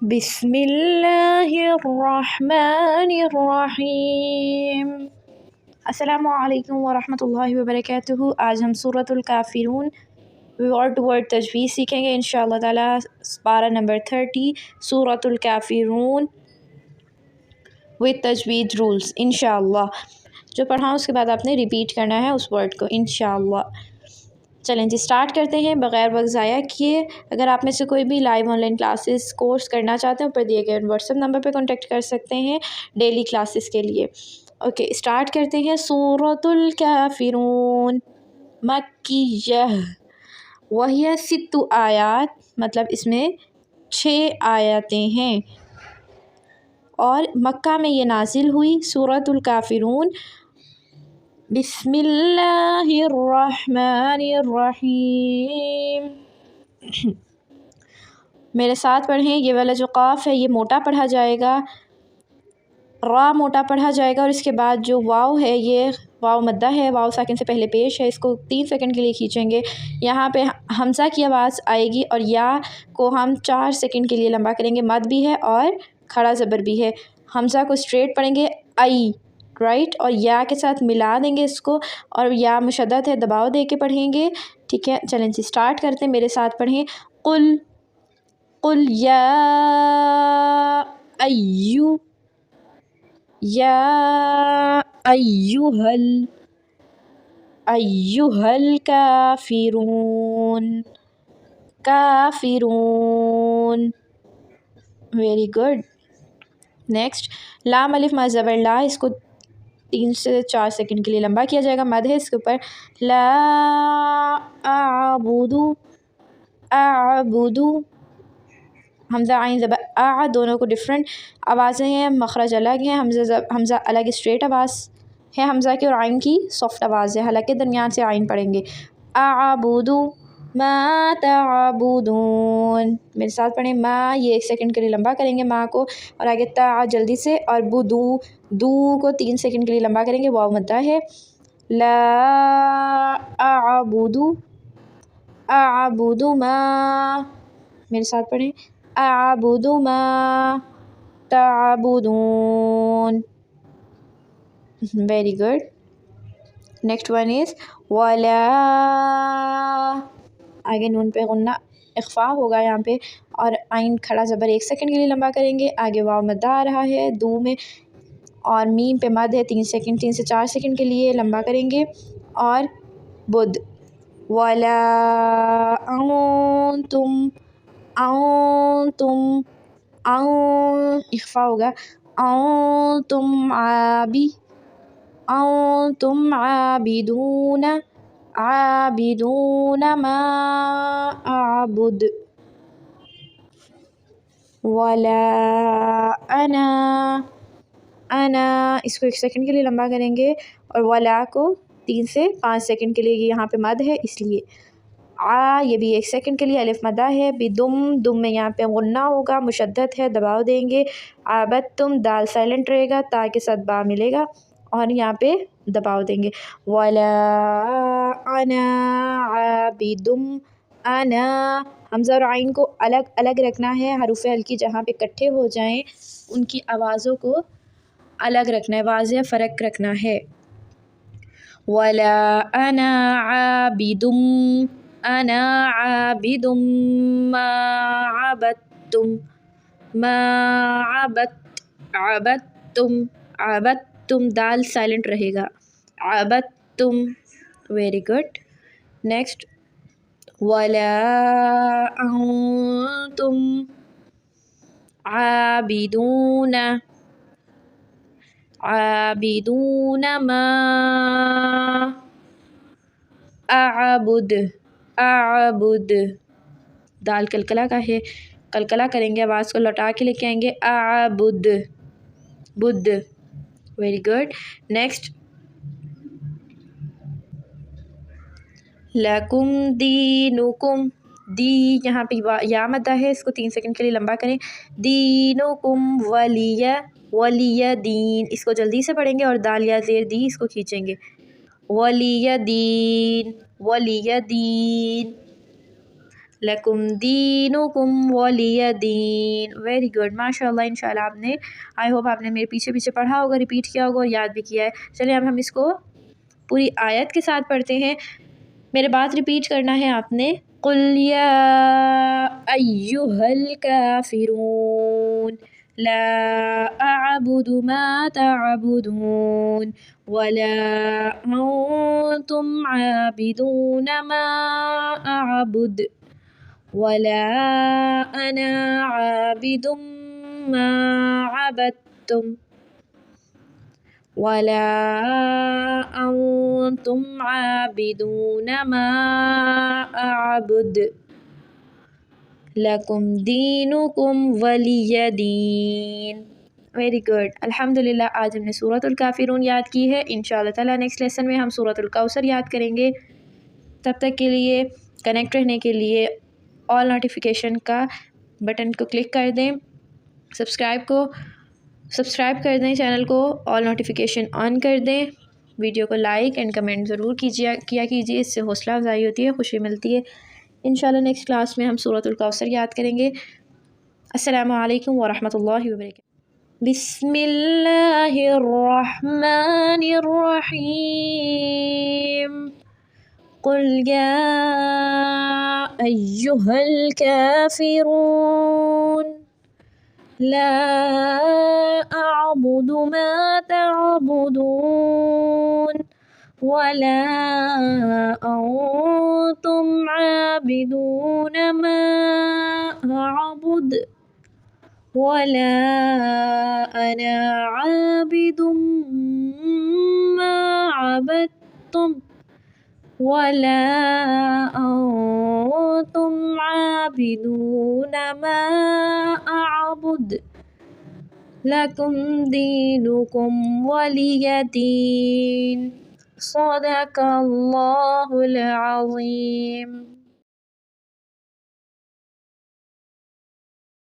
بسم اللہ الرحمن الرحیم۔ السلام علیکم ورحمۃ اللہ وبرکاتہ۔ آج ہم سورۃ الکافرون ورڈ ٹو ورڈ تجوید سیکھیں گے انشاءاللہ تعالیٰ۔ پارہ نمبر 30 سورۃ الکافرون وتھ تجوید رولز انشاءاللہ۔ جو پڑھا اس کے بعد آپ نے ریپیٹ کرنا ہے اس ورڈ کو انشاءاللہ۔ چلیں جی اسٹارٹ کرتے ہیں بغیر وقت ضائع کیے۔ اگر آپ میں سے کوئی بھی live on line classes course کرنا چاہتے ہیں اوپر دیے گئے واٹس ایپ نمبر پہ کانٹیکٹ کر سکتے ہیں ڈیلی کلاسز کے لیے۔ اوکے اسٹارٹ کرتے ہیں۔ سورۃ الکافرون مکیہ وہی 6 آیات، مطلب اس میں 6 آیاتیں ہیں اور مکہ میں یہ نازل ہوئی۔ سورۃ الکافرون بسم اللہ الرحمن الرحیم۔ میرے ساتھ پڑھیں۔ یہ والا جو قاف ہے یہ موٹا پڑھا جائے گا، را موٹا پڑھا جائے گا، اور اس کے بعد جو واو ہے یہ واو مدہ ہے، واو ساکن سے پہلے پیش ہے، اس کو 3 سیکنڈ کے لیے کھینچیں گے۔ یہاں پہ حمزہ کی آواز آئے گی اور یا کو ہم 4 سیکنڈ کے لیے لمبا کریں گے۔ مد بھی ہے اور کھڑا زبر بھی ہے۔ حمزہ کو اسٹریٹ پڑھیں گے ای رائٹ، اور یا کے ساتھ ملا دیں گے اس کو، اور یا مشدد ہے دباؤ دے کے پڑھیں گے، ٹھیک ہے۔ چلیں جی اسٹارٹ کرتے ہیں، میرے ساتھ پڑھیں۔ قل قل یا ایھا الکافرون ویری گڈ۔ نیکسٹ لام الف ما زبر لا، اس کو 3 سے 4 سیکنڈ کے لیے لمبا کیا جائے گا، مد ہے اس کے اوپر۔ لا اعبد حمزہ عین زبر دونوں کو ڈفرینٹ آوازیں ہیں، مخرج الگ ہیں۔ حمزہ الگ اسٹریٹ آواز ہے حمزہ کی، اور عین کی سافٹ آواز ہے، حلق کے درمیان سے عین پڑھیں گے۔ اعبد ما تعبدون، میرے ساتھ پڑھیں۔ ما یہ 1 سیکنڈ کے لیے لمبا کریں گے ما کو، اور آگے تا جلدی سے، اور دو کو 3 سیکنڈ کے لیے لمبا کریں گے، واو مدہ ہے۔ لا اعبد ما، میرے ساتھ پڑھیں۔ اعبد ما تعبدون very good. Next one is ولا، آگے نون پہ غنہ اخفا ہوگا یہاں پہ، اور عین کھڑا زبر 1 سیکنڈ کے لیے لمبا کریں گے، آگے واو مدہ آ رہا ہے دو میں، اور میم پہ مد ہے 3 سے 4 سیکنڈ کے لیے لمبا کریں گے، اور بدھ ولا انتم اخفا ہوگا، انتم عابدون ما اعبد ولا انا اس کو 1 سیکنڈ کے لیے لمبا کریں گے، اور ولا کو 3 سے 5 سیکنڈ کے لیے، یہاں پہ مد ہے اس لیے۔ یہ بھی 1 سیکنڈ کے لیے الف مدہ ہے۔ دم میں یہاں پہ غنہ ہوگا، مشدد ہے دباؤ دیں گے۔ عابدتم دال سائلنٹ رہے گا، تا کے ساتھ با ملے گا، اور یہاں پہ دباؤ دیں گے۔ ولا انا عابدم، انا حمزہ اور عین کو الگ الگ رکھنا ہے، حروف ہلکی جہاں پہ اکٹھے ہو جائیں ان کی آوازوں کو الگ رکھنا ہے، واضح فرق رکھنا ہے۔ ولا انا عابدم ما عبدتم دال سائلنٹ رہے گا، عبدتم ویری گڈ۔ نیکسٹ ولا انتم عابدون ما اعبد دال کلکلہ کا ہے، کلکلہ کریں گے، آواز کو لوٹا کے لے کے آئیں گے، اعبد بدھ ویری گڈ۔ نیکسٹ لکم دینکم، دی یہاں پہ یا مدہ ہے، اس کو 3 سیکنڈ کے لیے لمبا کریں۔ دینکم ولی دین، اس کو جلدی سے پڑھیں گے، اور دال یا زیر دی اس کو کھینچیں گے۔ ولی دین لکم دینکم ولی دین. ویری گڈ، ماشاء اللہ. انشاءاللہ آپ نے آئی ہوپ آپ نے میرے پیچھے پیچھے پڑھا ہوگا، ریپیٹ کیا ہوگا اور یاد بھی کیا ہے. چلیں اب ہم اس کو پوری آیت کے ساتھ پڑھتے ہیں. میرے بات ریپیٹ کرنا ہے آپ نے. قل یا ایہا الکافرون لا اعبد ما تعبدون ولا انتم عابدون ما اعبد ولا انا عابد ما عبدتم ولا انتم عابدون ما اعبد لکم دینکم ولی دین. Very good. الحمدللہ آج ہم نے سورۃ الکافرون یاد کی ہے. انشاءاللہ تعالیٰ نیکسٹ لیسن میں ہم سورۃ الکوثر یاد کریں گے. تب تک کے لیے کنیکٹ رہنے کے لیے آل نوٹیفیکیشن کا بٹن کو کلک کر دیں، سبسکرائب کر دیں چینل کو، آل نوٹیفیکیشن آن کر دیں. ویڈیو کو لائک اینڈ کمنٹ ضرور کیا کیجیے، اس سے حوصلہ افزائی ہوتی ہے، خوشی ملتی ہے. انشاءاللہ نیکسٹ کلاس میں ہم سورۃ الکوثر یاد کریں گے. السلام علیکم ورحمۃ اللہ وبرکاتہ. بسم اللہ الرحمن الرحیم. قل یا ایہا الکافرون لا اعبد ما تعبدون ولا انتم عابدون ما اعبد ولا انا عابد ما عبدتم ولا انتم عابدون ما اعبد لکم دینکم ولی دین. صدق اللہ العظیم.